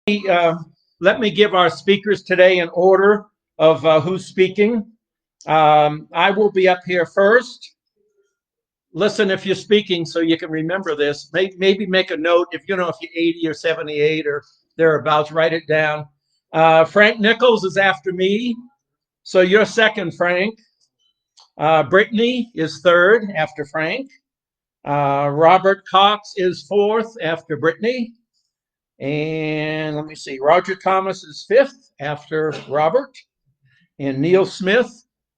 Uh, Let me give our speakers today in order of who's speaking. I will be up here first. Listen if you're speaking so you can remember this. Maybe make a note if you're 80 or 78 or thereabouts, write it down. Frank Nichols is after me. So you're second, Frank. Brittany is third after Frank. Robert Cox is fourth after Brittany. And let me see, Roger Thomas is fifth after Robert. And Neil Smith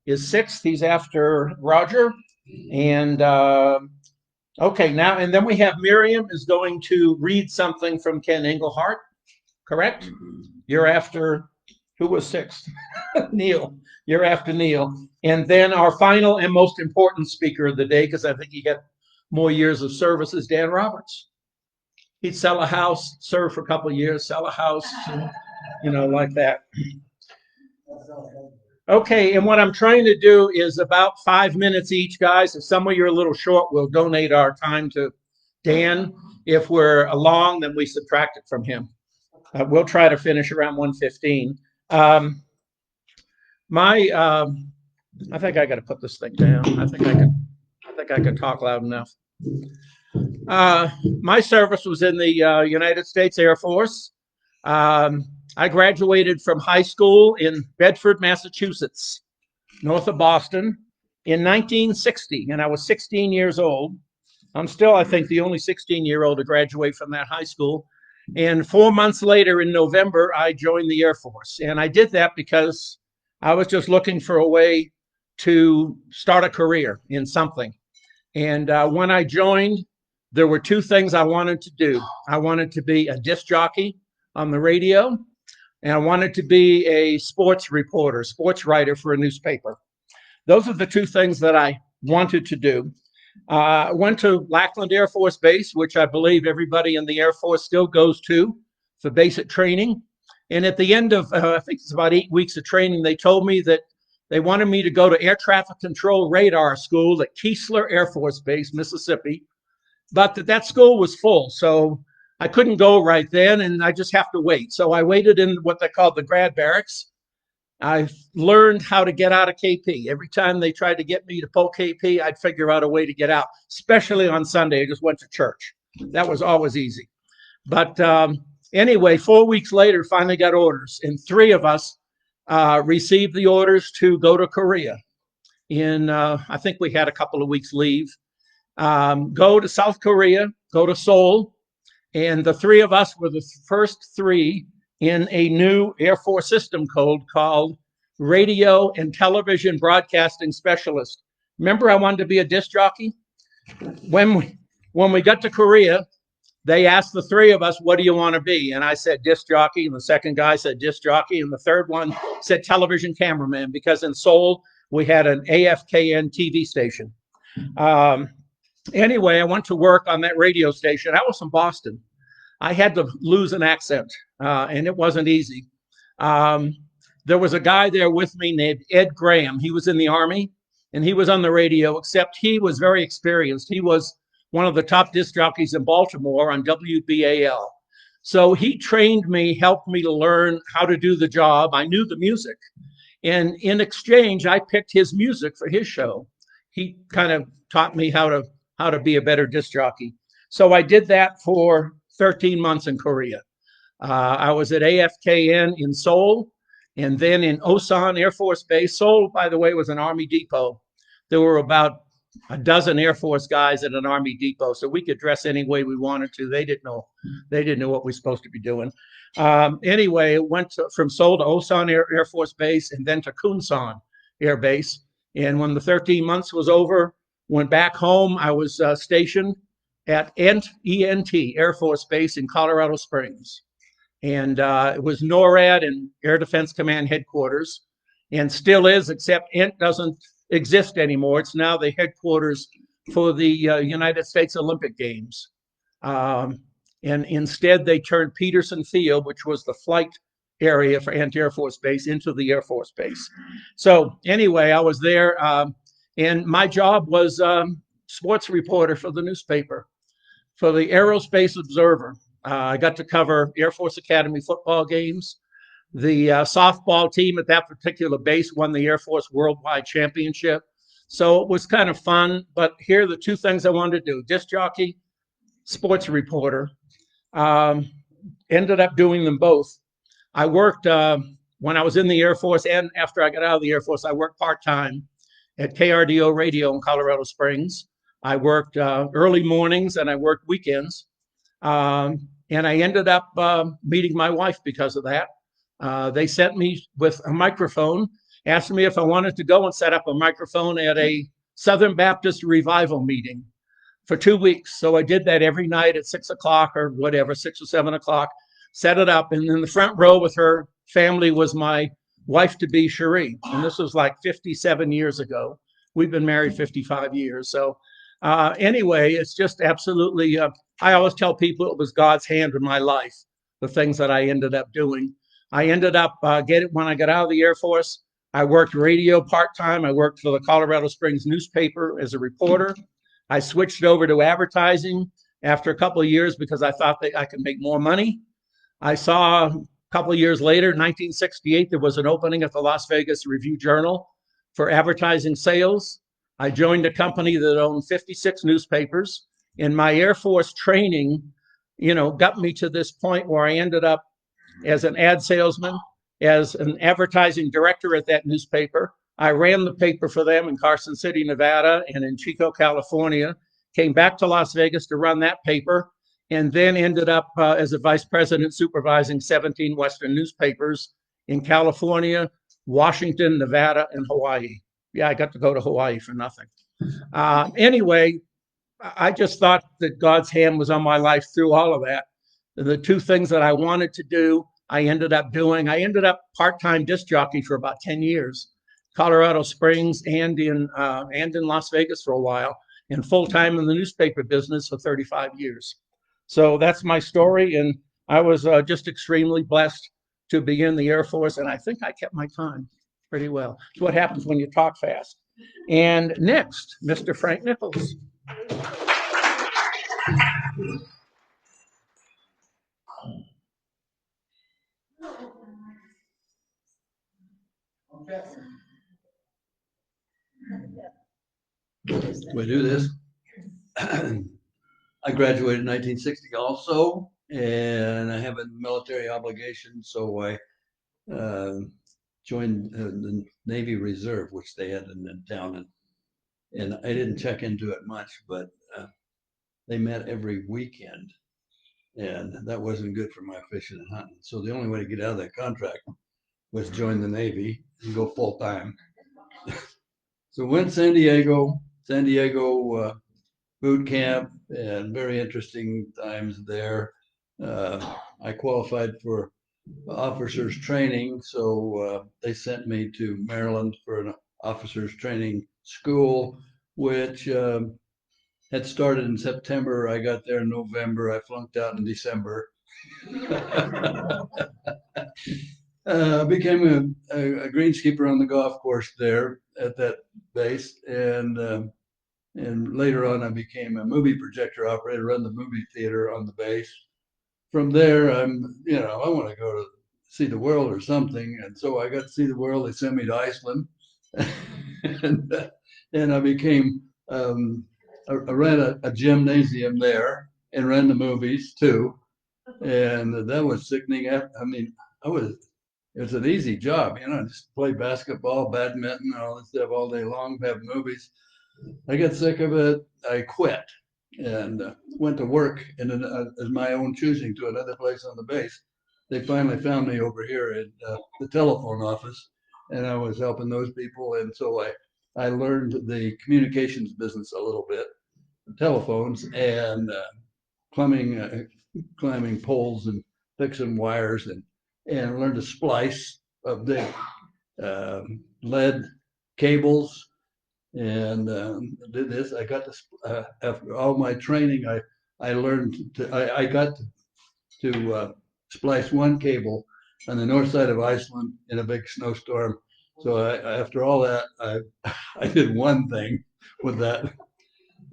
is sixth. He's after Roger. And okay, now, and then we have Miriam is going to read something from Ken Engelhart, correct? You're after, who was sixth? Neil. You're after Neil. And then our final and most important speaker of the day, because I think he got more years of service, is Dan Roberts. He'd sell a house, serve for a couple of years, sell a house, like that. Okay, and what I'm trying to do is about 5 minutes each, guys. If some of you are a little short, we'll donate our time to Dan. If we're long, then we subtract it from him. We'll try to finish around 1:15. I think I got to put this thing down. I think I can talk loud enough. My service was in the United States Air Force. I graduated from high school in Bedford, Massachusetts, north of Boston, in 1960, and I was 16 years old. I'm still, I think, the only 16-year-old to graduate from that high school. And 4 months later, in November, I joined the Air Force. And I did that because I was just looking for a way to start a career in something. And when I joined, there were two things I wanted to do. I wanted to be a disc jockey on the radio, and I wanted to be a sports reporter, sports writer for a newspaper. Those are the two things that I wanted to do. I went to Lackland Air Force Base, which I believe everybody in the Air Force still goes to for basic training. And at the end of, I think it's about 8 weeks of training, they told me that they wanted me to go to air traffic control radar school at Keesler Air Force Base, Mississippi, but that school was full. So I couldn't go right then, and I just have to wait. So I waited in what they called the grad barracks. I learned how to get out of KP. Every time they tried to get me to pull KP, I'd figure out a way to get out, especially on Sunday. I just went to church. That was always easy. But anyway, 4 weeks later, finally got orders, and three of us received the orders to go to Korea. I think we had a couple of weeks leave. Go to South Korea, go to Seoul. And the three of us were the first three in a new Air Force system code called Radio and Television Broadcasting Specialist. Remember, I wanted to be a disc jockey? When we got to Korea, they asked the three of us, what do you want to be? And I said disc jockey, and the second guy said disc jockey, and the third one said television cameraman, because in Seoul, we had an AFKN TV station. Anyway, I went to work on that radio station. I was from Boston. I had to lose an accent, and it wasn't easy. There was a guy there with me named Ed Graham. He was in the Army, and he was on the radio, except he was very experienced. He was one of the top disc jockeys in Baltimore on WBAL. So he trained me, helped me to learn how to do the job. I knew the music. And in exchange, I picked his music for his show. He kind of taught me how to be a better disc jockey. So I did that for 13 months in Korea. I was at AFKN in Seoul, and then in Osan Air Force Base. Seoul, by the way, was an Army depot. There were about a dozen Air Force guys at an Army depot, so we could dress any way we wanted to. They didn't know what we were supposed to be doing. Anyway, went from Seoul to Osan Air Force Base, and then to Kunsan Air Base. And when the 13 months was over, went back home. I was stationed at ENT Air Force Base in Colorado Springs. And it was NORAD and Air Defense Command headquarters, and still is, except ENT doesn't exist anymore. It's now the headquarters for the United States Olympic Games. And instead, they turned Peterson Field, which was the flight area for ENT Air Force Base, into the Air Force Base. So anyway, I was there, and my job was sports reporter for the newspaper, for the Aerospace Observer. I got to cover Air Force Academy football games. The softball team at that particular base won the Air Force Worldwide Championship. So it was kind of fun. But here are the two things I wanted to do: disc jockey, sports reporter. Um, Ended up doing them both. I worked when I was in the Air Force, and after I got out of the Air Force, I worked part-time at KRDO Radio in Colorado Springs. I worked early mornings and I worked weekends. And I ended up meeting my wife because of that. They sent me with a microphone, asked me if I wanted to go and set up a microphone at a Southern Baptist revival meeting for 2 weeks. So I did that every night at 6 o'clock or whatever, 6 or 7 o'clock, set it up. And in the front row with her family was my wife to be, Cherie. And this was like 57 years ago. We've been married 55 years. So anyway, it's just absolutely, I always tell people it was God's hand in my life, the things that I ended up doing. I ended up when I got out of the Air Force, I worked radio part-time. I worked for the Colorado Springs newspaper as a reporter. I switched over to advertising after a couple of years because I thought that I could make more money. I saw a couple of years later, 1968, there was an opening at the Las Vegas Review-Journal for advertising sales. I joined a company that owned 56 newspapers, and my Air Force training, got me to this point where I ended up as an ad salesman, as an advertising director at that newspaper. I ran the paper for them in Carson City, Nevada, and in Chico, California. Came back to Las Vegas to run that paper, and then ended up as a vice president supervising 17 Western newspapers in California, Washington, Nevada, and Hawaii. Yeah, I got to go to Hawaii for nothing. Anyway, I just thought that God's hand was on my life through all of that. The two things that I wanted to do, I ended up doing. I ended up part-time disc jockey for about 10 years, Colorado Springs and in Las Vegas for a while, and full-time in the newspaper business for 35 years. So that's my story, and I was just extremely blessed to be in the Air Force, and I think I kept my time pretty well. It's what happens when you talk fast. And next, Mr. Frank Nichols. We do this. I graduated in 1960 also, and I have a military obligation, so I joined the Navy Reserve, which they had in town, and I didn't check into it much, but they met every weekend, and that wasn't good for my fishing and hunting. So the only way to get out of that contract was join the Navy and go full time. So went San Diego boot camp, and very interesting times there. I qualified for officers training, so they sent me to Maryland for an officers training school, which had started in September. I got there in November. I flunked out in December. Became a greenskeeper on the golf course there at that base, and later on I became a movie projector operator, run the movie theater on the base. From there, I want to go to see the world or something, and so I got to see the world. They sent me to Iceland, and I became I ran a gymnasium there and ran the movies too, and that was sickening. I mean, it's an easy job, just play basketball, badminton, all this stuff all day long, have movies. I got sick of it. I quit and went to work as my own choosing to another place on the base. They finally found me over here at the telephone office, and I was helping those people. And so I learned the communications business a little bit, telephones and climbing poles and fixing wires, and learned to splice of the lead cables, and did this. I got to after all my training, I learned I got to splice one cable on the north side of Iceland in a big snowstorm. So after all that, I did one thing with that,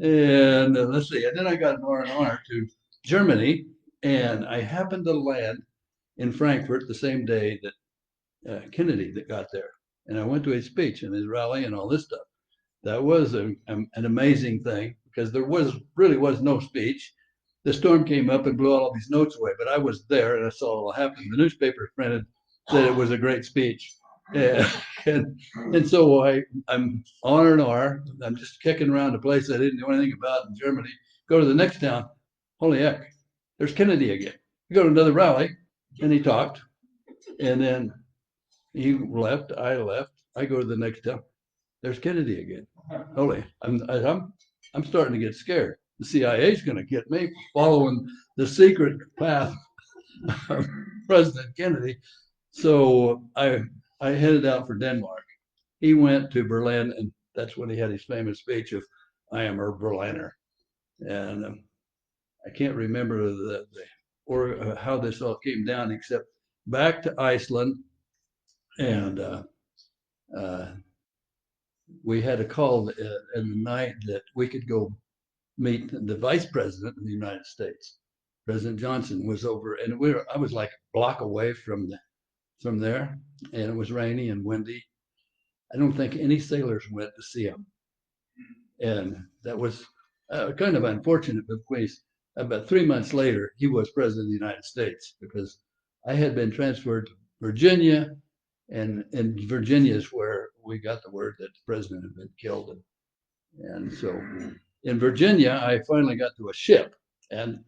and let's see. And then I got an R&R to Germany, And I happened to land in Frankfurt the same day that Kennedy that got there. And I went to his speech and his rally and all this stuff. That was an amazing thing because there really was no speech. The storm came up and blew all these notes away, but I was there and I saw it all happen. The newspaper printed that it was a great speech. And, and so I'm R&R. I'm just kicking around a place I didn't know anything about in Germany. Go to the next town. Holy heck, there's Kennedy again. We go to another rally and he talked. And then he left. I left. I go to the next town. There's Kennedy again. Holy, I'm starting to get scared. The CIA's going to get me following the secret path of President Kennedy. So I headed out for Denmark. He went to Berlin, and that's when he had his famous speech of "I am a Berliner." And I can't remember or how this all came down, except back to Iceland, and we had a call in the night that we could go meet the vice president of the United States. President Johnson was over, and I was like a block away from there, and it was rainy and windy. I don't think any sailors went to see him, and that was kind of unfortunate. Because about 3 months later, he was president of the United States because I had been transferred to Virginia, and Virginia is where we got the word that the president had been killed. And so in Virginia, I finally got to a ship, and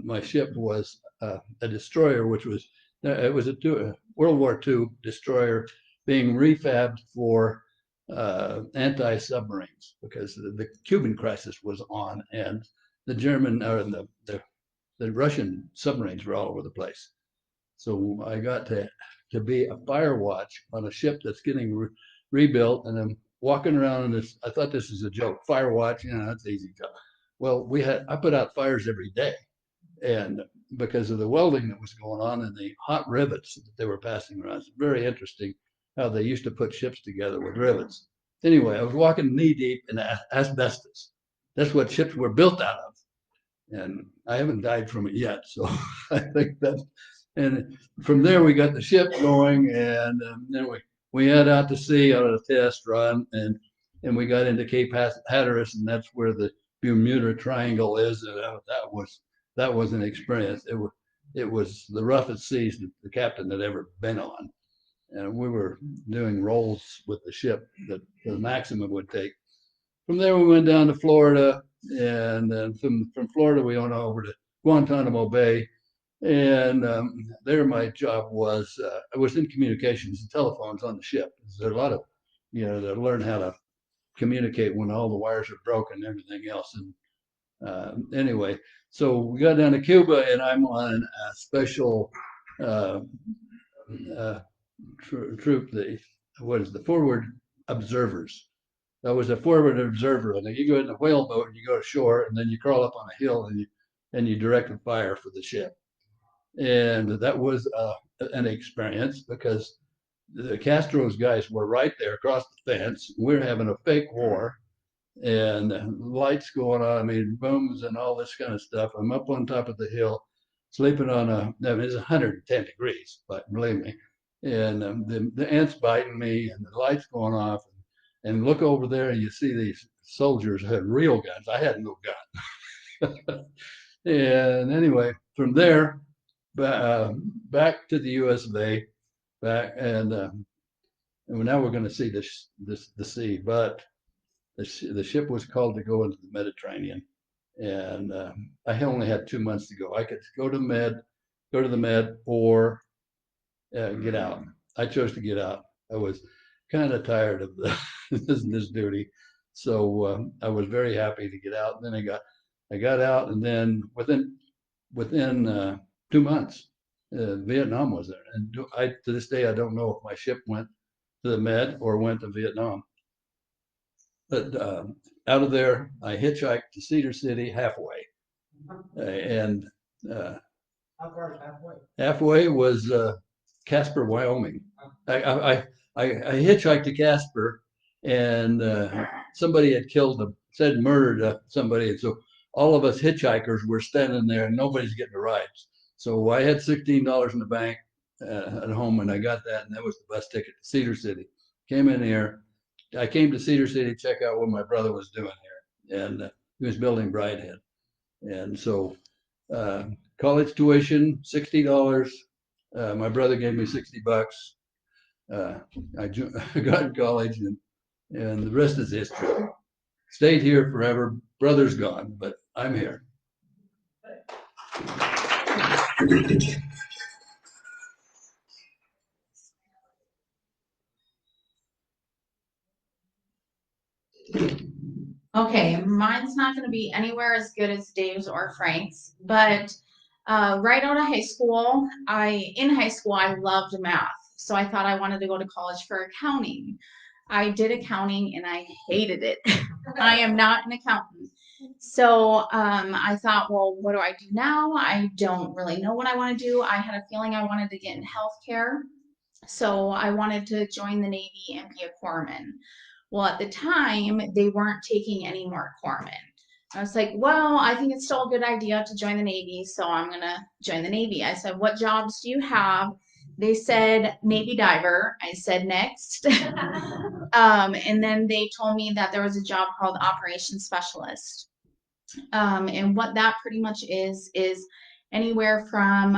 my ship was a destroyer, which was it was a World War II destroyer being refabbed for anti-submarines because the Cuban crisis was on, and the German or the Russian submarines were all over the place. So I got to be a fire watch on a ship that's getting rebuilt, and I'm walking around in this. I thought this was a joke. Fire watch, that's easy job. Well, I put out fires every day, and because of the welding that was going on and the hot rivets that they were passing around, it's very interesting how they used to put ships together with rivets. Anyway, I was walking knee deep in asbestos. That's what ships were built out of, and I haven't died from it yet. So I think that. And from there, we got the ship going, and then we head out to sea on a test run, and we got into Cape Hatteras, and that's where the Bermuda Triangle is. And that was an experience. It was the roughest seas that the captain had ever been on, and we were doing rolls with the ship that the maximum would take. From there, we went down to Florida, and then from Florida, we went over to Guantanamo Bay. And there, my job was I was in communications and telephones on the ship. There's a lot of, to learn how to communicate when all the wires are broken and everything else. And anyway, so we got down to Cuba, and I'm on a special troop. The forward observers. I was a forward observer, and you go in the whale boat and you go ashore, and then you crawl up on a hill and you direct a fire for the ship. And that was an experience because the Castro's guys were right there across the fence. We're having a fake war, and lights going on. I mean, booms and all this kind of stuff. I'm up on top of the hill, sleeping it's 110 degrees, but believe me. And the ants biting me, and the lights going off. And look over there, and you see these soldiers had real guns. I had no gun. And anyway, from there, back to the US of A, and now we're going to see the sea, but the ship was called to go into the Mediterranean, and I only had 2 months to go. I could go to the Med, or get out. I chose to get out. I was kind of tired of this duty, so I was very happy to get out. And then I got out, and then within 2 months, Vietnam was there. And to this day, I don't know if my ship went to the Med or went to Vietnam. But out of there, I hitchhiked to Cedar City halfway. And How far is halfway? halfway was Casper, Wyoming. I hitchhiked to Casper, and somebody had murdered somebody. And so all of us hitchhikers were standing there and nobody's getting a ride. So I had $16 in the bank at home, and I got that, and that was the bus ticket to Cedar City. Came in here. I came to Cedar City to check out what my brother was doing here, and he was building Bridehead. And so college tuition, $60. My brother gave me $60. I got in college, and the rest is history. Stayed here forever. Brother's gone, but I'm here. Okay, mine's not going to be anywhere as good as Dave's or Frank's, but right out of high school, in high school I loved math, so I thought I wanted to go to college for accounting. I did accounting and I hated it. I am not an accountant. So I thought, well, what do I do now? I don't really know what I want to do. I had a feeling I wanted to get in healthcare. So I wanted to join the Navy and be a corpsman. Well, at the time, they weren't taking any more corpsmen. I was like, well, I think it's still a good idea to join the Navy, so I'm going to join the Navy. I said, what jobs do you have? They said Navy diver. I said next. And then they told me that there was a job called operations specialist. And what that pretty much is anywhere from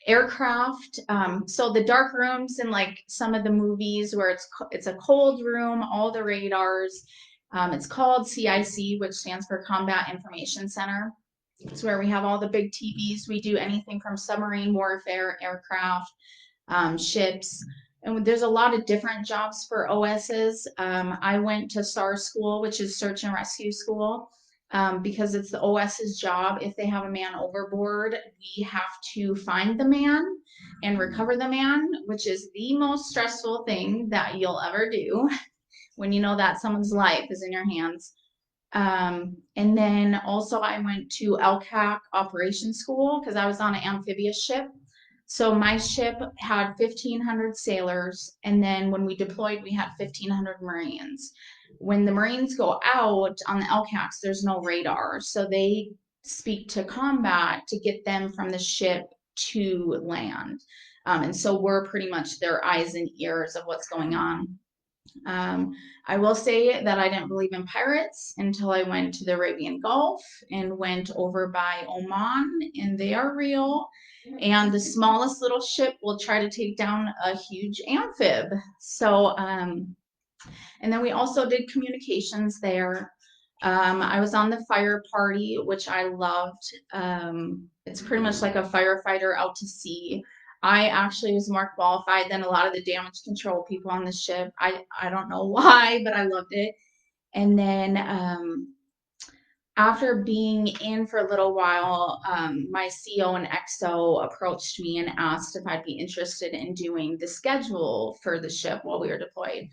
aircraft. So the dark rooms in like some of the movies where it's a cold room, all the radars. It's called CIC, which stands for Combat Information Center. It's where we have all the big TVs. We do anything from submarine warfare, aircraft, ships. And there's a lot of different jobs for OSs. I went to SAR school, which is search and rescue school. Because it's the OS's job. If they have a man overboard, we have to find the man and recover the man, which is the most stressful thing that you'll ever do when you know that someone's life is in your hands. And then also I went to LCAC operations school because I was on an amphibious ship. So my ship had 1,500 sailors, and then when we deployed, we had 1,500 Marines. When the Marines go out on the LCACs, there's no radar, so they speak to combat to get them from the ship to land. And so we're pretty much their eyes and ears of what's going on. I will say that I didn't believe in pirates until I went to the Arabian Gulf and went over by Oman, and they are real. And the smallest little ship will try to take down a huge amphib. So, and then we also did communications there. I was on the fire party, which I loved. It's pretty much like a firefighter out to sea. I actually was more qualified than a lot of the damage control people on the ship. I don't know why, but I loved it. And then after being in for a little while, my CO and XO approached me and asked if I'd be interested in doing the schedule for the ship while we were deployed,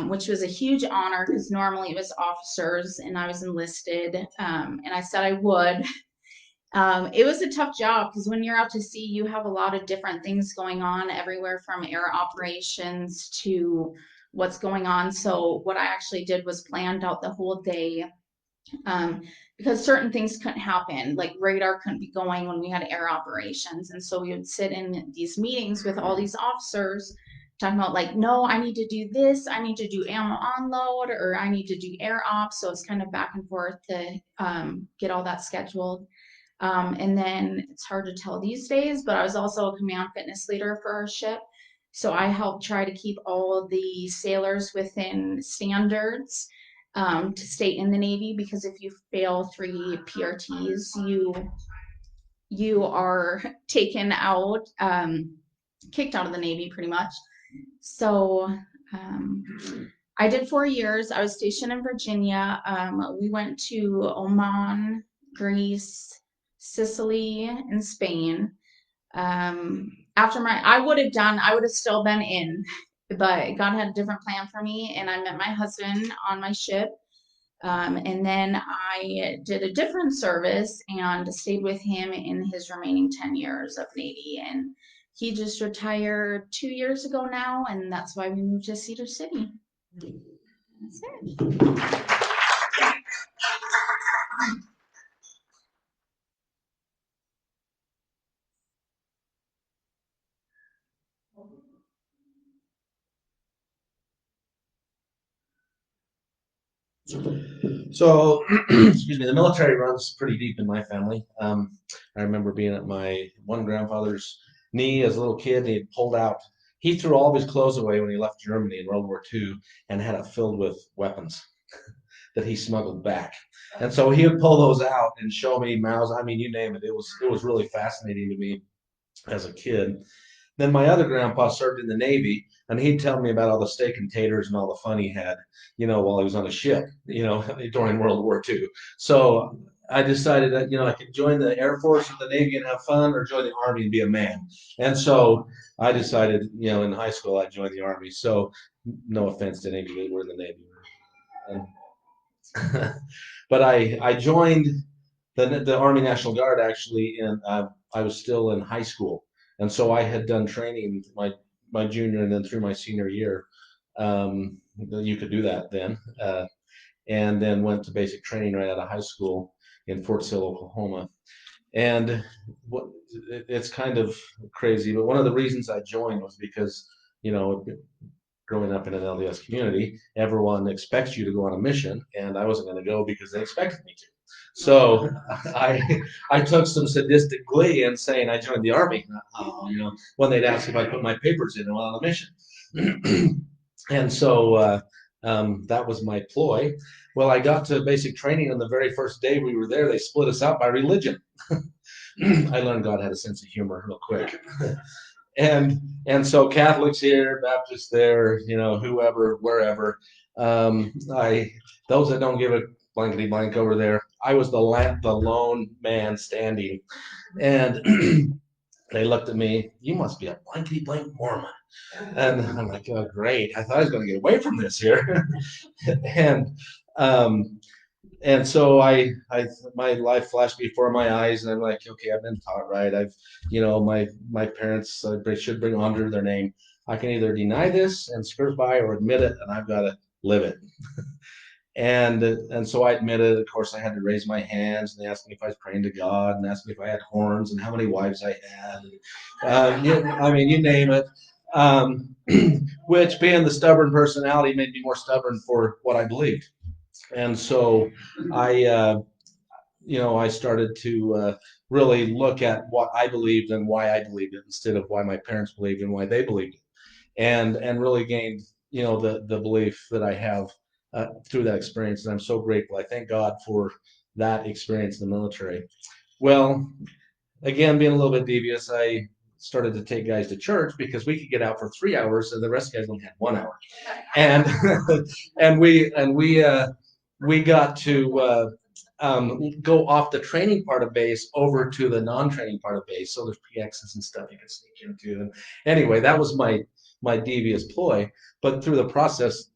which was a huge honor because normally it was officers and I was enlisted. And I said I would. It was a tough job because when you're out to sea, you have a lot of different things going on, everywhere from air operations to what's going on. So what I actually did was planned out the whole day. Because certain things couldn't happen, like radar couldn't be going when we had air operations. And so we would sit in these meetings with all these officers talking about like, no, I need to do this, I need to do ammo unload, or I need to do air ops. So it's kind of back and forth to get all that scheduled. And then it's hard to tell these days, but I was also a command fitness leader for our ship. So I helped try to keep all the sailors within standards to stay in the Navy, because if you fail 3 PRTs, you are taken out, kicked out of the Navy pretty much. So I did 4 years. I was stationed in Virginia. We went to Oman, Greece, Sicily, and Spain. After I would have still been in, but God had a different plan for me, and I met my husband on my ship. And then I did a different service and stayed with him in his remaining 10 years of Navy. And he just retired 2 years ago now, and that's why we moved to Cedar City. That's it. So, excuse me, the military runs pretty deep in my family. I remember being at my one grandfather's knee as a little kid, and he had pulled out. He threw all of his clothes away when he left Germany in World War II and had it filled with weapons that he smuggled back. And so he would pull those out and show me Mao's. I mean, you name it. It was really fascinating to me as a kid. Then my other grandpa served in the Navy, and he'd tell me about all the steak and taters and all the fun he had, while he was on a ship, during World War II. So I decided that, I could join the Air Force or the Navy and have fun, or join the Army and be a man. And so I decided, in high school, I joined the Army. So no offense to any of you that were in the Navy. But I joined the Army National Guard actually, and I was still in high school, and so I had done training my junior and then through my senior year. You could do that then, and then went to basic training right out of high school in Fort Sill, Oklahoma. And it's kind of crazy, but one of the reasons I joined was because, growing up in an LDS community, everyone expects you to go on a mission, and I wasn't going to go because they expected me to. So I took some sadistic glee in saying I joined the Army, when they'd ask if I put my papers in and went on a mission. And so that was my ploy. Well, I got to basic training, and the very first day we were there, they split us out by religion. I learned God had a sense of humor real quick. And so Catholics here, Baptists there, whoever, wherever. Those that don't give a blankety blank over there, I was the lone man standing, and they looked at me. You must be a blankety blank Mormon, and I'm like, oh great! I thought I was going to get away from this here, and um, and so my life flashed before my eyes, and I'm like, okay, I've been taught right. My parents should bring honor to their name. I can either deny this and skirt by, or admit it, and I've got to live it. And so I admitted. Of course, I had to raise my hands, and they asked me if I was praying to God, and asked me if I had horns and how many wives I had. You name it. Which, being the stubborn personality, made me more stubborn for what I believed. And so I, I started to really look at what I believed and why I believed it, instead of why my parents believed and why they believed it, and really gained, the belief that I have through that experience. And I'm so grateful. I thank God for that experience in the military. Well, again, being a little bit devious, I started to take guys to church because we could get out for 3 hours, and the rest of the guys only had 1 hour. And we got to go off the training part of base over to the non-training part of base. So there's PXs and stuff you can sneak into. And anyway, that was my devious ploy. But through the process,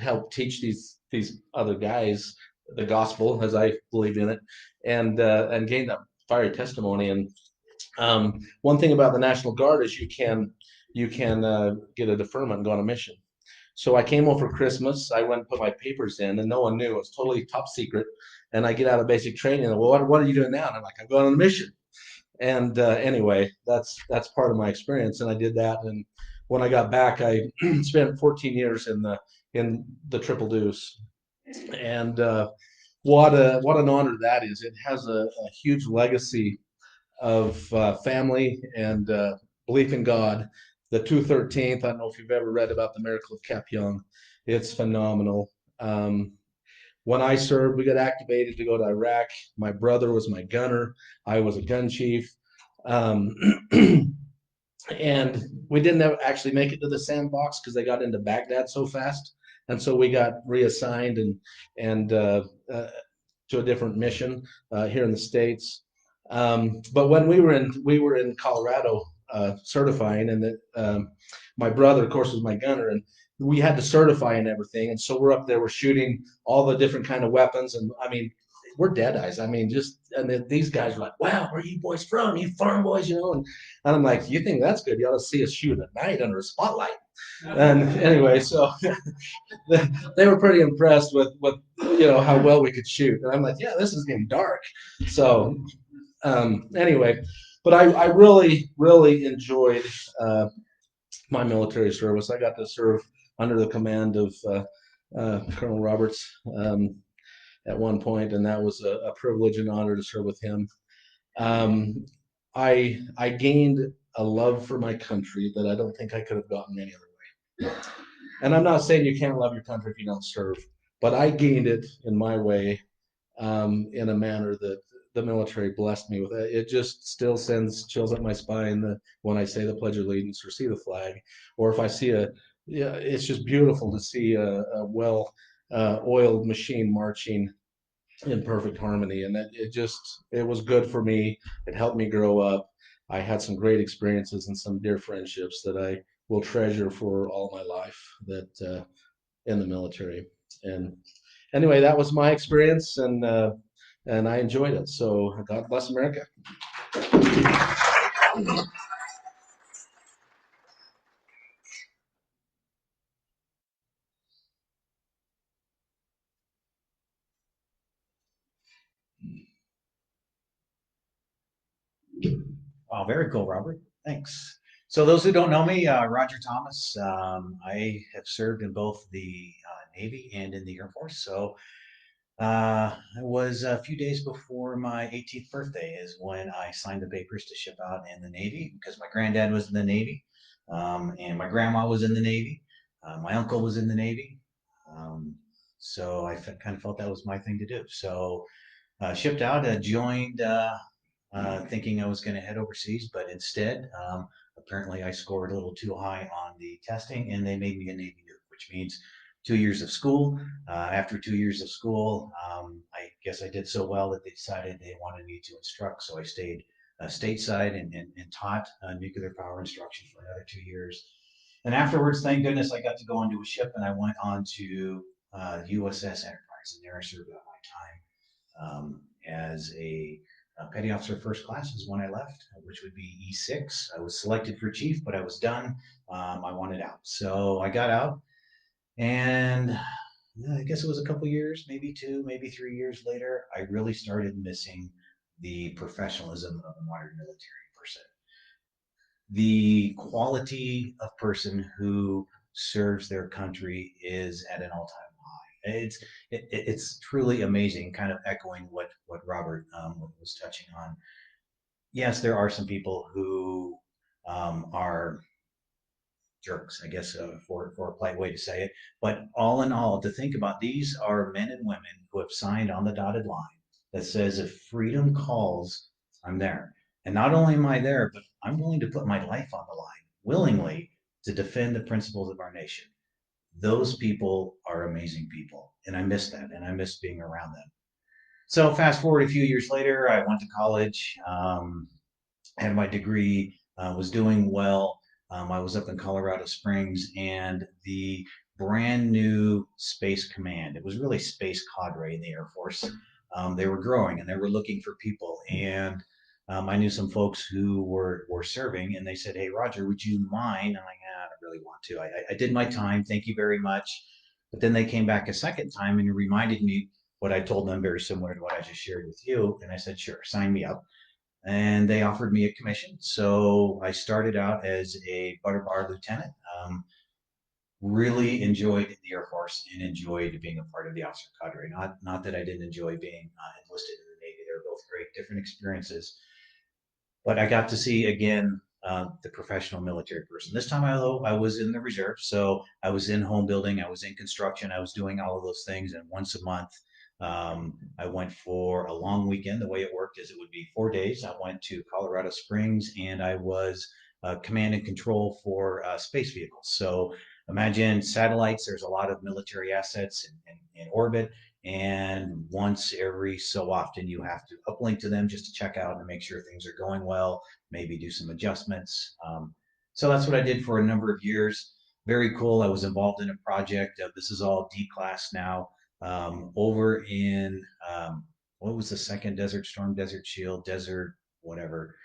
helped teach these other guys the gospel as I believed in it, and gained that fiery testimony. And one thing about the National Guard is you can get a deferment and go on a mission. So I came over for Christmas. I went and put my papers in, and no one knew. It was totally top secret. And I get out of basic training, and, well, what are you doing now? And I'm like, I'm going on a mission. And anyway, that's part of my experience, and I did that. And when I got back, I spent 14 years in the Triple Deuce, and what an honor that is. It has a huge legacy of family and belief in God. The 213th, I don't know if you've ever read about the miracle of Cap Young. It's phenomenal. When I served, we got activated to go to Iraq. My brother was my gunner. I was a gun chief. Um, and we didn't actually make it to the sandbox because they got into Baghdad so fast. And so we got reassigned and to a different mission here in the States. But when we were in Colorado certifying, and my brother, of course, was my gunner, and we had to certify and everything. And so we're up there, we're shooting all the different kind of weapons, and I mean, we're dead eyes. I mean, and then these guys were like, wow, where are you boys from? You farm boys, you know? And I'm like, you think that's good? You ought to see us shoot at night under a spotlight. And anyway, so they were pretty impressed with how well we could shoot. And I'm like, yeah, this is getting dark. So anyway, but I really, really enjoyed my military service. I got to serve under the command of Colonel Roberts at one point, and that was a privilege and honor to serve with him. I gained a love for my country that I don't think I could have gotten any other way. And I'm not saying you can't love your country if you don't serve, but I gained it in my way, in a manner that the military blessed me with. It just still sends chills up my spine when I say the Pledge of Allegiance or see the flag, or if I see it's just beautiful to see a well oiled machine marching in perfect harmony. And it was good for me. It helped me grow up. I had some great experiences and some dear friendships that I will treasure for all my life that in the military. And anyway, that was my experience, and I enjoyed it. So God bless America. Wow, very cool, Robert. Thanks. So those who don't know me, Roger Thomas, I have served in both the Navy and in the Air Force. So it was a few days before my 18th birthday is when I signed the papers to ship out in the Navy, because my granddad was in the Navy, and my grandma was in the Navy. My uncle was in the Navy. So I kind of felt that was my thing to do. So shipped out, joined, thinking I was going to head overseas, but instead, apparently I scored a little too high on the testing, and they made me a Navy nuke, which means 2 years of school. After 2 years of school, I guess I did so well that they decided they wanted me to instruct, so I stayed stateside and taught nuclear power instruction for another 2 years. And afterwards, thank goodness, I got to go onto a ship, and I went on to USS Enterprise, and there I served out my time as a petty officer first class is when I left, which would be E6. I was selected for chief, but I was done. I wanted out. So I got out, and I guess it was a couple years, maybe 2, maybe 3 years later, I really started missing the professionalism of a modern military person. The quality of person who serves their country is at an all-time high. It's truly amazing, kind of echoing what Robert was touching on. Yes, there are some people who are jerks, I guess, for a polite way to say it. But all in all, to think about, these are men and women who have signed on the dotted line that says, if freedom calls, I'm there. And not only am I there, but I'm willing to put my life on the line willingly to defend the principles of our nation. Those people are amazing people. And I miss that. And I miss being around them. So fast forward a few years later, I went to college, had my degree, was doing well. I was up in Colorado Springs, and the brand new Space Command, it was really Space Cadre in the Air Force. They were growing and they were looking for people. And I knew some folks who were serving, and they said, hey, Roger, would you mind? I'm like, I don't really want to. I did my time. Thank you very much. But then they came back a second time and reminded me what I told them, very similar to what I just shared with you. And I said, sure, sign me up. And they offered me a commission. So I started out as a butter bar lieutenant. Really enjoyed the Air Force and enjoyed being a part of the officer cadre. Not that I didn't enjoy being enlisted in the Navy. They were both great, different experiences. But I got to see again the professional military person. This time I was in the reserve, so I was in home building, I was in construction, I was doing all of those things. And once a month, I went for a long weekend. The way it worked is it would be 4 days. I went to Colorado Springs, and I was command and control for space vehicles. So imagine satellites. There's a lot of military assets in orbit. And once every so often, you have to uplink to them just to check out and make sure things are going well, maybe do some adjustments. So that's what I did for a number of years. Very cool. I was involved in a project. This is all D class now, over in what was the second Desert Storm, Desert Shield, Desert whatever,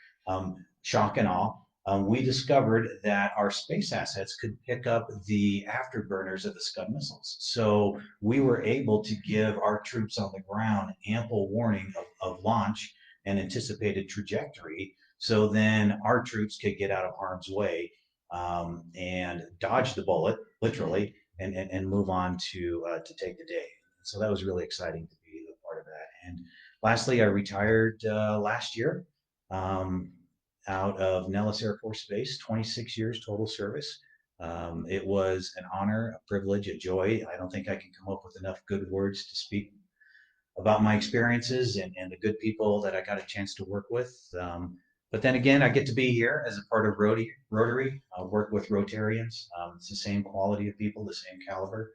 shock and awe. We discovered that our space assets could pick up the afterburners of the Scud missiles. So we were able to give our troops on the ground ample warning of launch and anticipated trajectory. So then our troops could get out of harm's way and dodge the bullet, literally, and move on to take the day. So that was really exciting to be a part of that. And lastly, I retired last year. Out of Nellis Air Force Base, 26 years total service. It was an honor, a privilege, a joy. I don't think I can come up with enough good words to speak about my experiences and the good people that I got a chance to work with. But then again, I get to be here as a part of Rotary. I work with Rotarians. It's the same quality of people, the same caliber.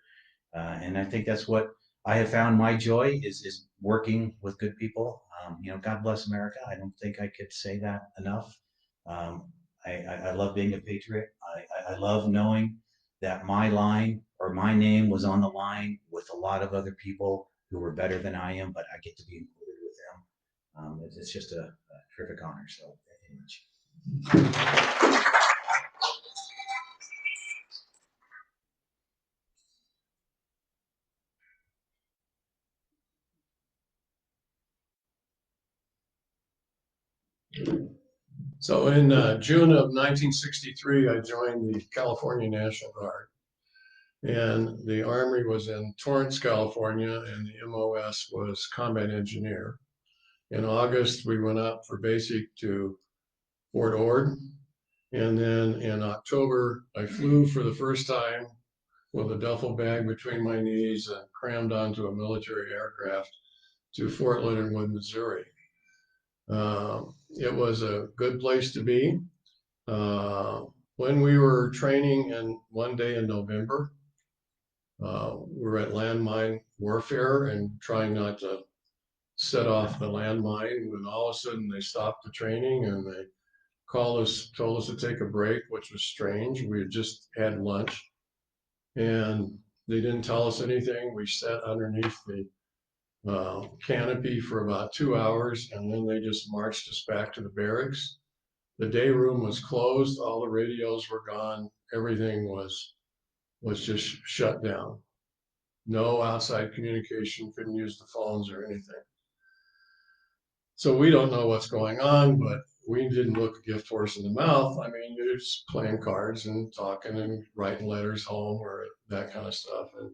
And I think that's what I have found my joy is working with good people. God bless America. I don't think I could say that enough. I love being a patriot. I love knowing that my line or my name was on the line with a lot of other people who were better than I am, but I get to be included with them. It's just a terrific honor. So thank you much. So in June of 1963, I joined the California National Guard. And the Armory was in Torrance, California, and the MOS was Combat Engineer. In August, we went up for basic to Fort Ord. And then in October, I flew for the first time with a duffel bag between my knees and crammed onto a military aircraft to Fort Leonard Wood, Missouri. It was a good place to be. When we were training in one day in November, we were at landmine warfare and trying not to set off the landmine when all of a sudden they stopped the training and they told us to take a break, which was strange. We had just had lunch and they didn't tell us anything. We sat underneath the canopy for about 2 hours and then they just marched us back to the barracks. The day room was closed, all the radios were gone, everything was just shut down. No outside communication, couldn't use the phones or anything. So we don't know what's going on, but we didn't look a gift horse in the mouth. I mean, you're just playing cards and talking and writing letters home or that kind of stuff. And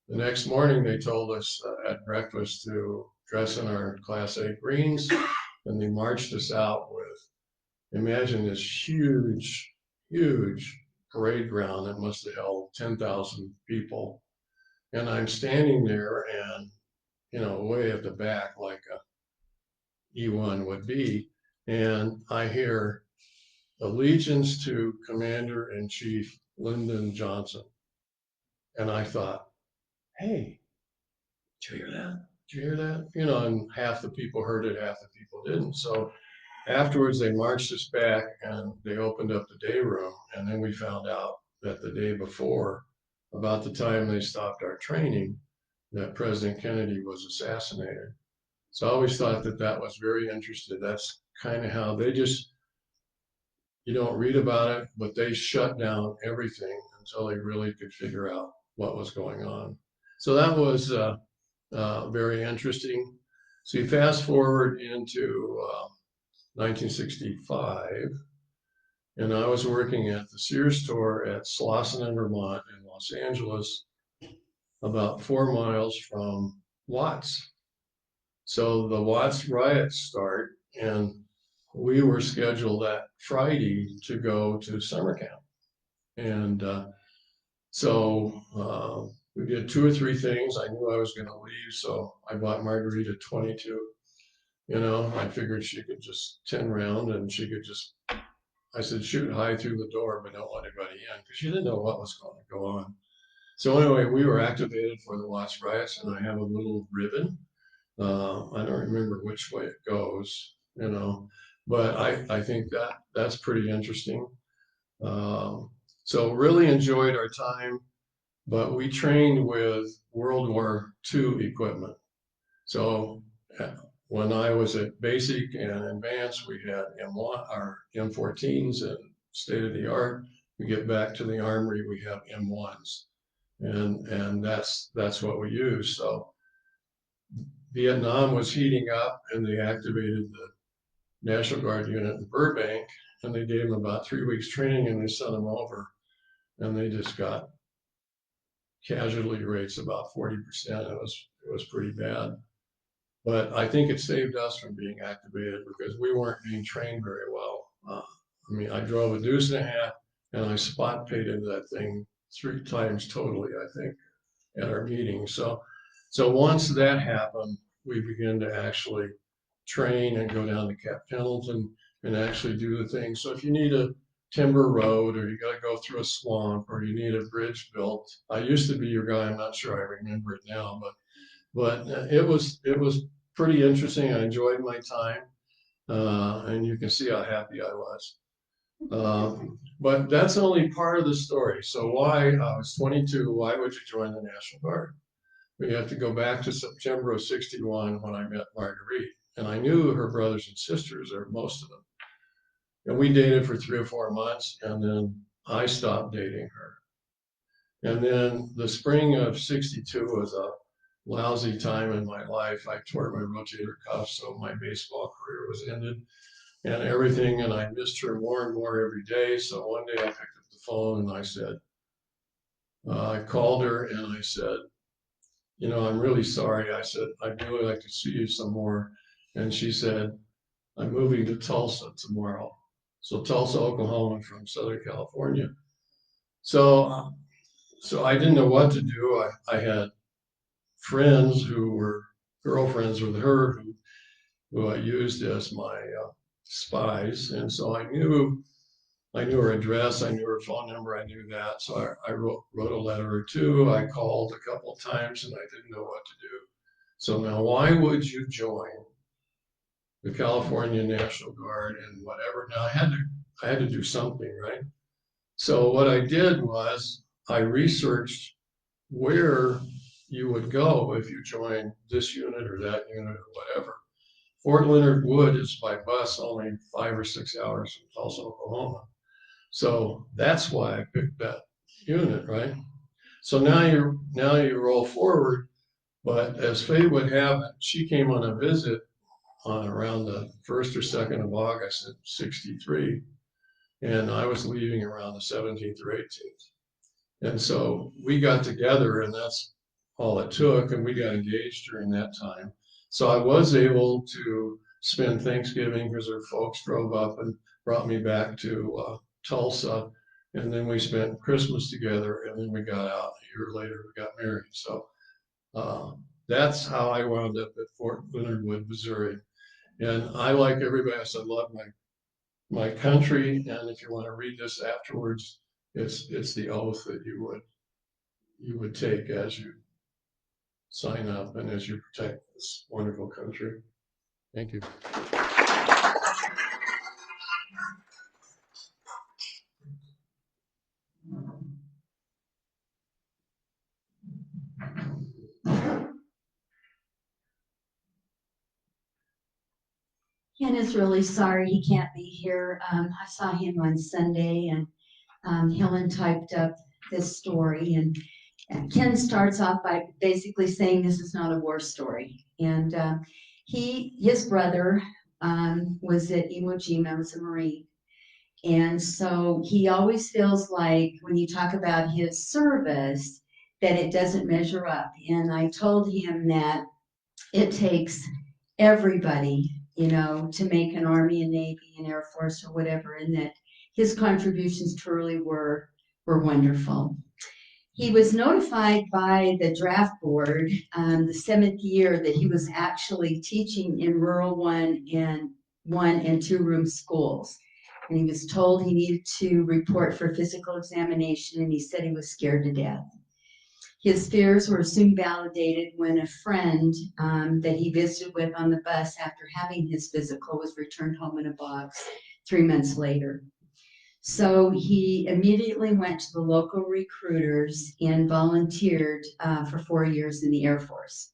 the next morning they told us at breakfast to dress in our Class A greens, and they marched us out with, imagine this huge, huge parade ground that must have held 10,000 people. And I'm standing there and, way at the back like a E1 would be. And I hear allegiance to Commander-in-Chief Lyndon Johnson. And I thought, hey, did you hear that? Did you hear that? And half the people heard it, half the people didn't. So afterwards, they marched us back and they opened up the day room. And then we found out that the day before, about the time they stopped our training, that President Kennedy was assassinated. So I always thought that was very interesting. That's kind of how they you don't read about it, but they shut down everything until they really could figure out what was going on. So that was very interesting. So you fast forward into 1965, and I was working at the Sears store at Slauson, Vermont in Los Angeles, about 4 miles from Watts. So the Watts riots start, and we were scheduled that Friday to go to summer camp. And so we did 2 or 3 things. I knew I was going to leave, so I bought Margarita 22. I figured she could just 10 round and she could just, I said, shoot high through the door, but don't let anybody in, because she didn't know what was going to go on. So anyway, we were activated for the Watts riots, and I have a little ribbon. I don't remember which way it goes, but I think that's pretty interesting. So really enjoyed our time, but we trained with World War II equipment. So when I was at basic and advanced, we had M1 or M14s and state of the art. We get back to the armory, we have M1s, and that's what we use. So Vietnam was heating up, and they activated the National Guard unit in Burbank, and they gave them about 3 weeks training, and they sent them over, and they just got casualty rates about 40%. It was pretty bad. But I think it saved us from being activated because we weren't being trained very well. I mean, I drove a deuce and a half, and I spot painted that thing 3 times totally, I think, at our meeting. So once that happened, we began to actually train and go down to Cap Pendleton and actually do the thing. So if you need a timber road, or you got to go through a swamp, or you need a bridge built, I used to be your guy. I'm not sure I remember it now, but it was pretty interesting. I enjoyed my time, and you can see how happy I was. But that's only part of the story. So why I was 22, why would you join the National Guard? We have to go back to September of '61 when I met Marguerite, and I knew her brothers and sisters, or most of them. And we dated for 3 or 4 months, and then I stopped dating her. And then the spring of '62 was a lousy time in my life. I tore my rotator cuff, so my baseball career was ended and everything. And I missed her more and more every day. So one day I picked up the phone and I said, I called her and I said, you know, I'm really sorry. I said, I'd really like to see you some more. And she said, I'm moving to Tulsa tomorrow. So Tulsa, Oklahoma from Southern California. So I didn't know what to do. I had friends who were girlfriends with her who I used as my spies. And so I knew her address, I knew her phone number, I knew that. So I wrote a letter or two. I called a couple of times and I didn't know what to do. So now, why would you join the California National Guard and whatever? Now I had to do something, right? So what I did was I researched where you would go if you joined this unit or that unit or whatever. Fort Leonard Wood is by bus only 5 or 6 hours from Tulsa, Oklahoma. So that's why I picked that unit, right? So now you roll forward, but as fate would have it, she came on a visit on around the 1st or 2nd of August in '63, and I was leaving around the 17th or 18th. And so we got together, and that's all it took, and we got engaged during that time. So I was able to spend Thanksgiving because her folks drove up and brought me back to Tulsa, and then we spent Christmas together, and then we got out. A year later, we got married. So that's how I wound up at Fort Leonard Wood, Missouri. And I, like everybody else, I love my country, and if you want to read this afterwards, it's the oath that you would take as you sign up and as you protect this wonderful country. Thank you. Ken is really sorry he can't be here. I saw him on Sunday, and Helen typed up this story. And Ken starts off by basically saying this is not a war story. And his brother was at Iwo Jima, was a Marine. And so he always feels like when you talk about his service, that it doesn't measure up. And I told him that it takes everybody, to make an Army and Navy and Air Force or whatever, and that his contributions truly were wonderful. He was notified by the draft board the 7th year that he was actually teaching in rural 1 and 2 room schools. And he was told he needed to report for physical examination, and he said he was scared to death. His fears were soon validated when a friend that he visited with on the bus after having his physical was returned home in a box 3 months later. So he immediately went to the local recruiters and volunteered for 4 years in the Air Force.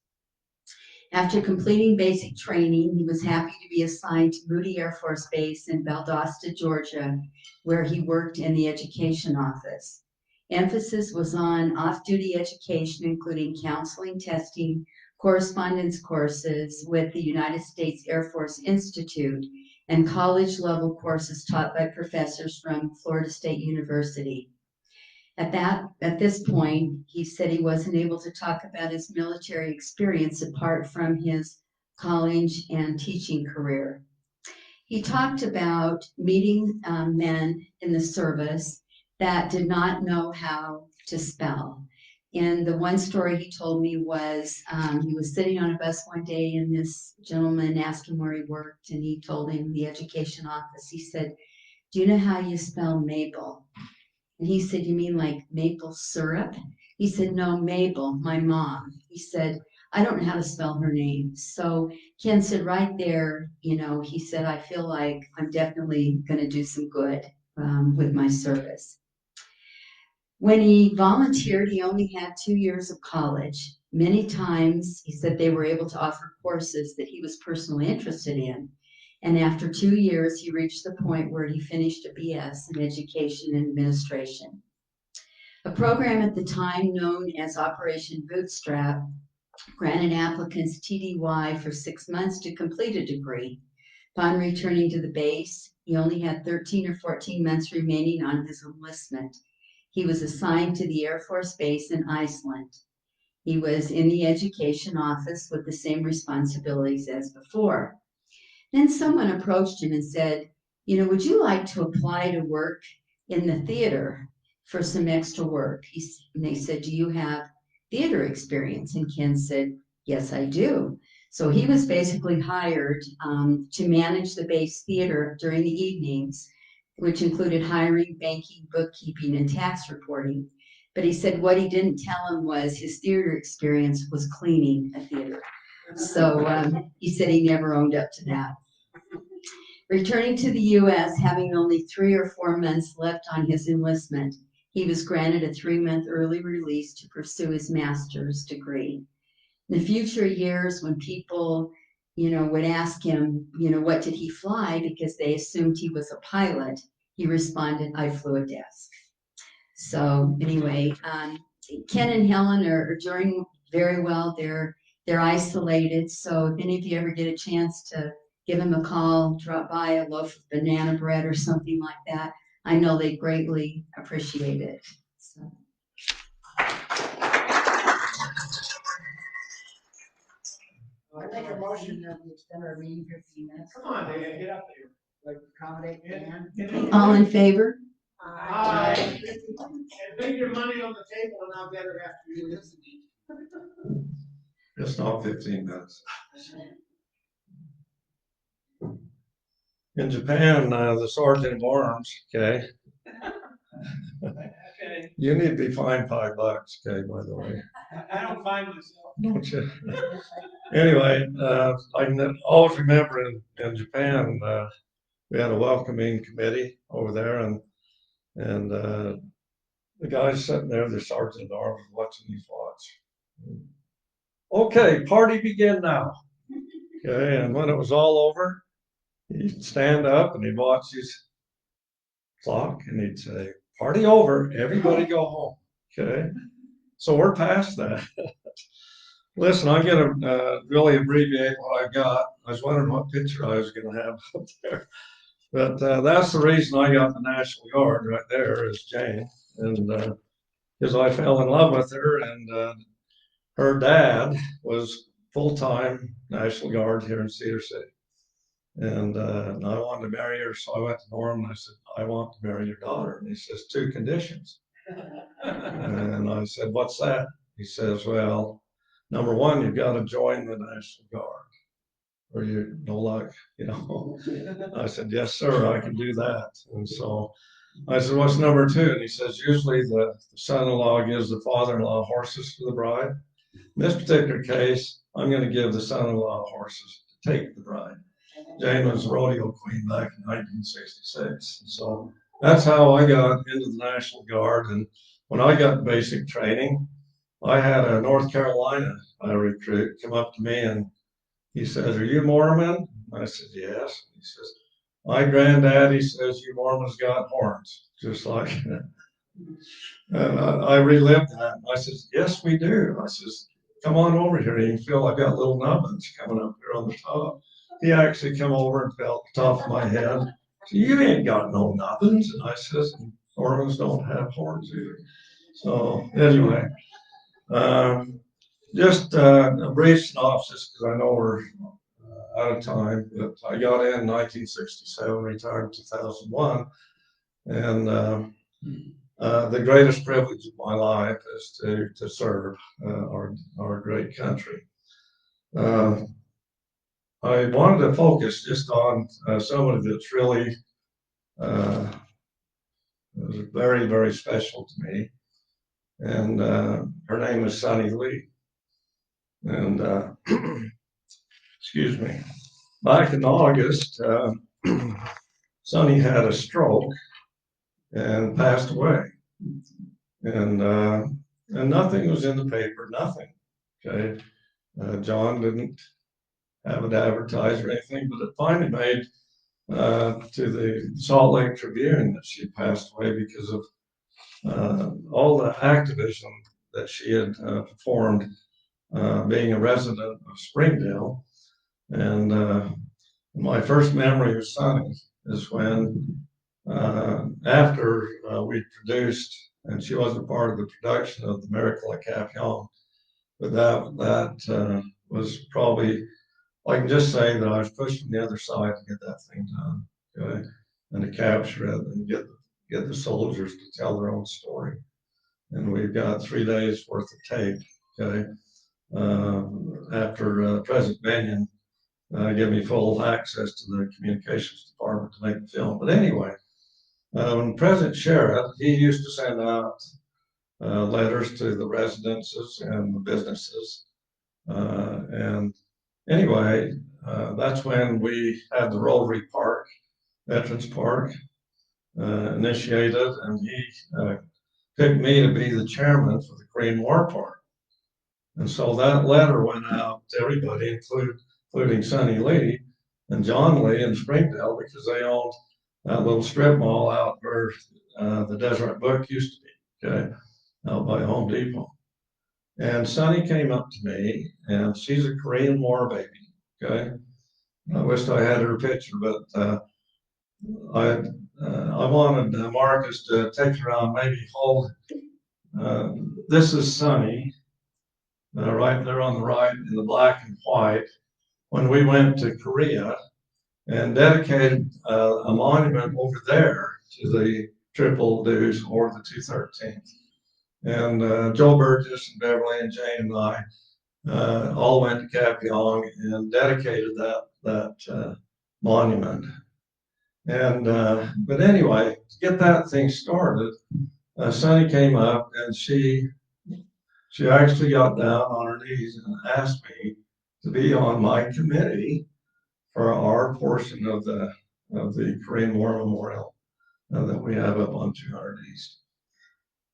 After completing basic training, he was happy to be assigned to Moody Air Force Base in Valdosta, Georgia, where he worked in the education office. Emphasis was on off-duty education, including counseling, testing, correspondence courses with the United States Air Force Institute, and college-level courses taught by professors from Florida State University. At this point, he said he wasn't able to talk about his military experience apart from his college and teaching career. He talked about meeting men in the service that did not know how to spell. And the one story he told me was he was sitting on a bus one day and this gentleman asked him where he worked, and he told him the education office. He said, "Do you know how you spell Mabel?" And he said, "You mean like maple syrup?" He said, "No, Mabel, my mom." He said, "I don't know how to spell her name." So Ken said right there, he said, "I feel like I'm definitely going to do some good with my service." When he volunteered, he only had 2 years of college. Many times, he said they were able to offer courses that he was personally interested in. And after 2 years, he reached the point where he finished a BS in education and administration. A program at the time known as Operation Bootstrap granted applicants TDY for 6 months to complete a degree. Upon returning to the base, he only had 13 or 14 months remaining on his enlistment. He was assigned to the Air Force Base in Iceland. He was in the education office with the same responsibilities as before. Then someone approached him and said, "Would you like to apply to work in the theater for some extra work?" And they said, "Do you have theater experience?" And Ken said, "Yes, I do." So he was basically hired to manage the base theater during the evenings, which included hiring, banking, bookkeeping, and tax reporting. But he said what he didn't tell him was his theater experience was cleaning a theater. So he said he never owned up to that. Returning to the U.S., having only 3 or 4 months left on his enlistment, he was granted a 3-month early release to pursue his master's degree. In the future years, when people, would ask him, what did he fly, because they assumed he was a pilot, he responded, "I flew a desk." So anyway, Ken and Helen are doing very well. They're isolated. So if any of you ever get a chance to give them a call, drop by a loaf of banana bread or something like that, I know they greatly appreciate it. So. I make a motion that we extend our meeting 15 minutes. Come on, Dan, get up there. Like accommodate Dan. All in favor? Aye. And leave your money on the table and I'll get it after you listen. It's not 15 minutes. In Japan, the sergeant of arms, okay, Okay, you need to be fined $5, okay, by the way, I don't find myself. don't you? Anyway, I always remember in Japan, we had a welcoming committee over there, and the guy's sitting there, the sergeant at arms, watching these watch. Okay, party begin now. Okay, and when it was all over, he'd stand up and he'd watch his clock and he'd say, "Party over, everybody go home." Okay, so we're past that. Listen, I'm gonna really abbreviate what I got. I was wondering what picture I was gonna have up there. But that's the reason I got the National Guard right there is Jane. And because I fell in love with her, and her dad was full-time National Guard here in Cedar City. And I wanted to marry her, so I went to Norm and I said, "I want to marry your daughter." And he says, "2 conditions." And I said, "What's that?" He says, "Well, number 1, you've got to join the National Guard, or you're no luck, I said, "Yes, sir, I can do that." And so I said, "What's number 2?" And he says, "Usually the son-in-law gives the father-in-law horses to the bride. In this particular case, I'm going to give the son-in-law horses to take the bride." Jane was rodeo queen back in 1966. So that's how I got into the National Guard. And when I got basic training, I had a North Carolina recruit come up to me and He says, "Are you Mormon?" I said, "Yes." He says, "My granddaddy says you Mormons got horns, just like." And I relived that. I says, "Yes, we do." I says, "Come on over here. You can feel I got little nubbins coming up here on the top." He actually come over and felt the top of my head. So, "You ain't got no nubbins." And I says, "Mormons don't have horns either." So anyway, um, just a brief synopsis because I know we're out of time. But I got in 1967, retired in 2001, and the greatest privilege of my life is to serve our great country. I wanted to focus just on somebody that's really very, very special to me, and her name is Sunny Lee. And excuse me, back in August, Sunny had a stroke and passed away, and nothing was in the paper, nothing. Okay, John didn't have it advertised or anything, but it finally made to the Salt Lake Tribune that she passed away because of all the activism that she had performed being a resident of Springdale. And my first memory of Sunny is when after we produced, and she wasn't part of the production of The Miracle at Capion, but that was probably, I can just say that I was pushing the other side to get that thing done, okay, and to capture it and get the soldiers to tell their own story. And we've got 3 days worth of tape, okay, after President Bennion gave me full access to the communications department to make the film. But anyway, when President Sherrod, he used to send out letters to the residences and the businesses. And anyway, that's when we had the Rotary Park, Veterans Park, initiated, and he picked me to be the chairman for the Korean War Park. And so that letter went out to everybody, including Sunny Lee and John Lee in Springdale, because they owned that little strip mall out where the Deseret Book used to be, okay, out by Home Depot. And Sunny came up to me, and she's a Korean War baby, okay? I wished I had her picture, but I wanted Marcus to take her around, maybe hold. This is Sunny, right there on the right in the black and white, when we went to Korea and dedicated a monument over there to the Triple Deuce or the 213th. And Joe Burgess and Beverly and Jane and I all went to Kapiong and dedicated that monument. And but anyway, to get that thing started, Sunny came up and she actually got down on her knees and asked me to be on my committee for our portion of the Korean War Memorial that we have up on 200 East.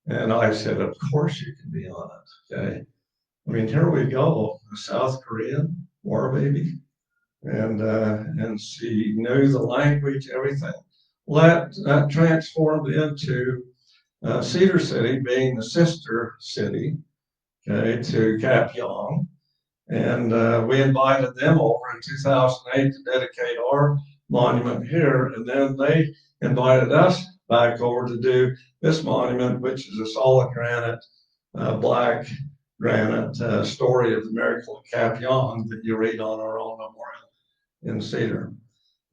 And I said, "Of course you can be on it." Okay. I mean, here we go, a South Korean war baby, and she knew the language, everything. Well, that transformed into Cedar City being the sister city, okay, to Kapiong. And we invited them over in 2008 to dedicate our monument here. And then they invited us back over to do this monument, which is a solid granite, black granite story of the miracle of Capion that you read on our own memorial in Cedar.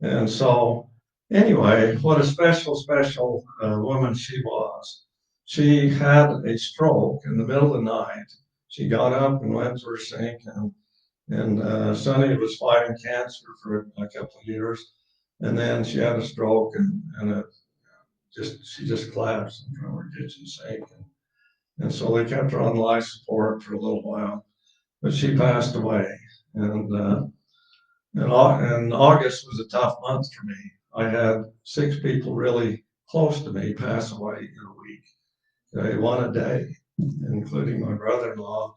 And so anyway, what a special, special woman she was. She had a stroke in the middle of the night. She got up and went to her sink, and Sunny was fighting cancer for a couple of years. And then she had a stroke, and she just collapsed in front of her kitchen sink. And so they kept her on life support for a little while, but she passed away. And August was a tough month for me. I had 6 people really close to me pass away in a week. Okay, one a day, including my brother-in-law.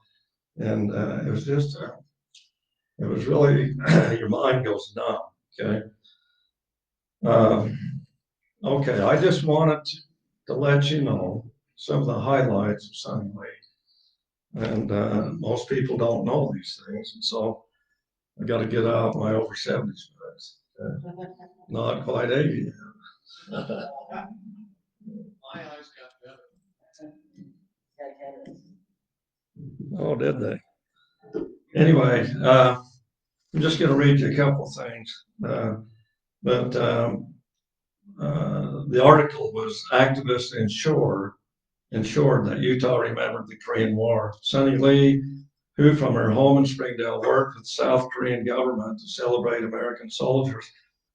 And it was just It was really, your mind goes numb, okay? Okay, I just wanted to let you know some of the highlights of Sunny Lake. And most people don't know these things, and so I got to get out my over 70s guys. Okay? Not quite 80 yet. My eyes got better. Oh, did they? Anyway, I'm just going to read you a couple things. The article was activists ensured that Utah remembered the Korean War. Sunny Lee, who from her home in Springdale worked with the South Korean government to celebrate American soldiers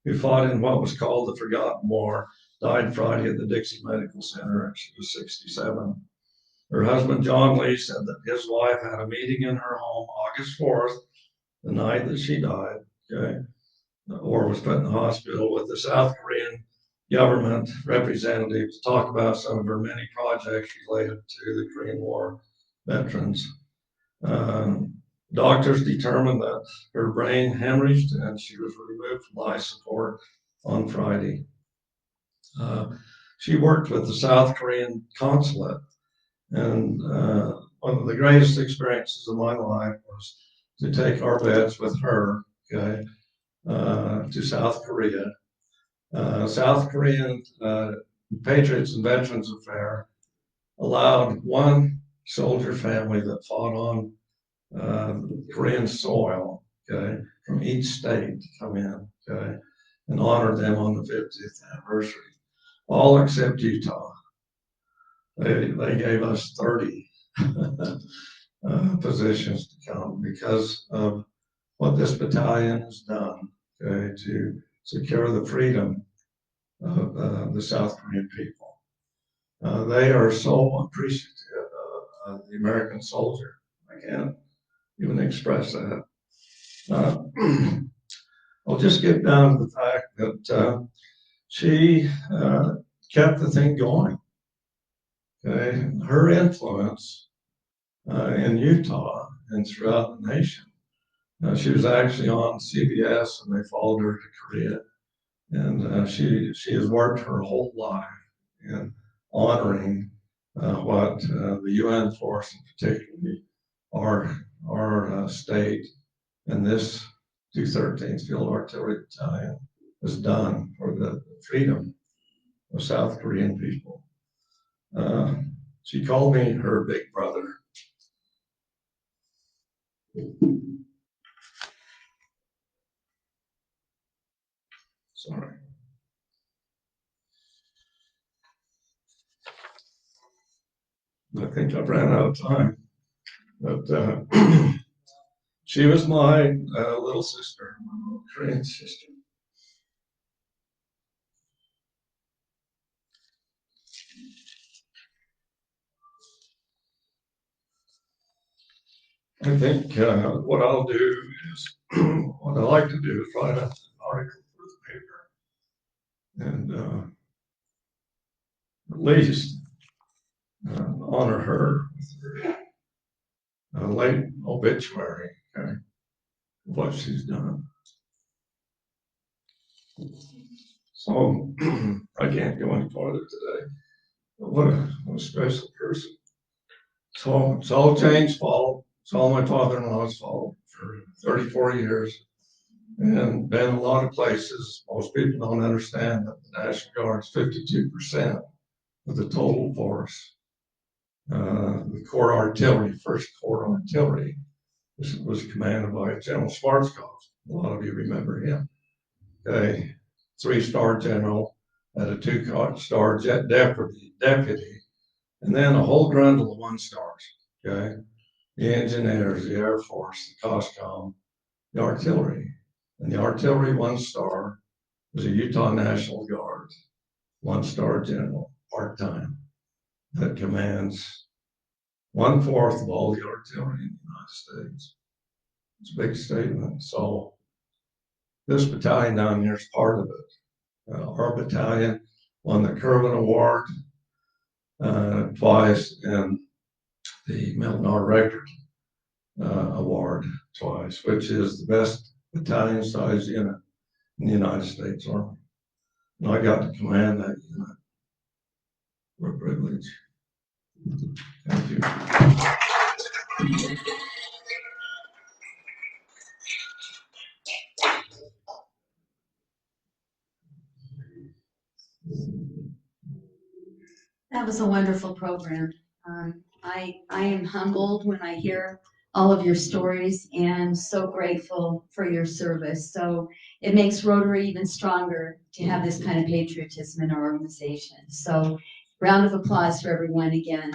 who fought in what was called the Forgotten War, died Friday at the Dixie Medical Center. She was 67. Her husband, John Lee, said that his wife had a meeting in her home August 4th, the night that she died, okay, or was put in the hospital, with the South Korean government representative to talk about some of her many projects related to the Korean War veterans. Doctors determined that her brain hemorrhaged and she was removed from life support on Friday. She worked with the South Korean consulate, and one of the greatest experiences of my life was to take our vets with her, okay, to South Korea. South Korean Patriots and Veterans Affair allowed one soldier family that fought on Korean soil, okay, from each state to come in, okay, and honor them on the 50th anniversary, all except Utah. They gave us 30 positions to come because of what this battalion has done, okay, to secure the freedom of the South Korean people. They are so appreciative of the American soldier. I can't even express that. I'll just get down to the fact that she kept the thing going. Okay, her influence in Utah and throughout the nation. She was actually on CBS, and they followed her to Korea, and she has worked her whole life in honoring what the UN force, and particularly our state and this 213th Field Artillery Battalion has done for the freedom of South Korean people. She called me her big brother. Sorry. I think I've ran out of time, but she was my little sister, my little Korean sister. I think what I'll do is, what I like to do is write up an article for the paper and at least honor her with her late obituary, okay, what she's done. So I can't go any farther today. But what a special person. So it's all Jane's fault. It's all my father-in-law's fault for 34 years. And been a lot of places. Most people don't understand that the National Guard's 52% of the total force. The Corps Artillery, First Corps Artillery, was commanded by General Schwarzkopf. A lot of you remember him. Okay, 3-star general, had a 2-star jet deputy, and then a whole grundle of 1-stars. Okay, the engineers, the Air Force, the COSCOM, the artillery. And the artillery 1-star was a Utah National Guard 1-star general, part-time, that commands 1/4 of all the artillery in the United States. It's a big statement. So this battalion down here is part of it. Our battalion won the Kerwin Award twice and the Milton R. Record Award twice, which is the best battalion size unit in the United States Army. And I got to command that unit. What a privilege. Thank you. That was a wonderful program. I am humbled when I hear all of your stories and so grateful for your service. So it makes Rotary even stronger to have this kind of patriotism in our organization. So round of applause for everyone again.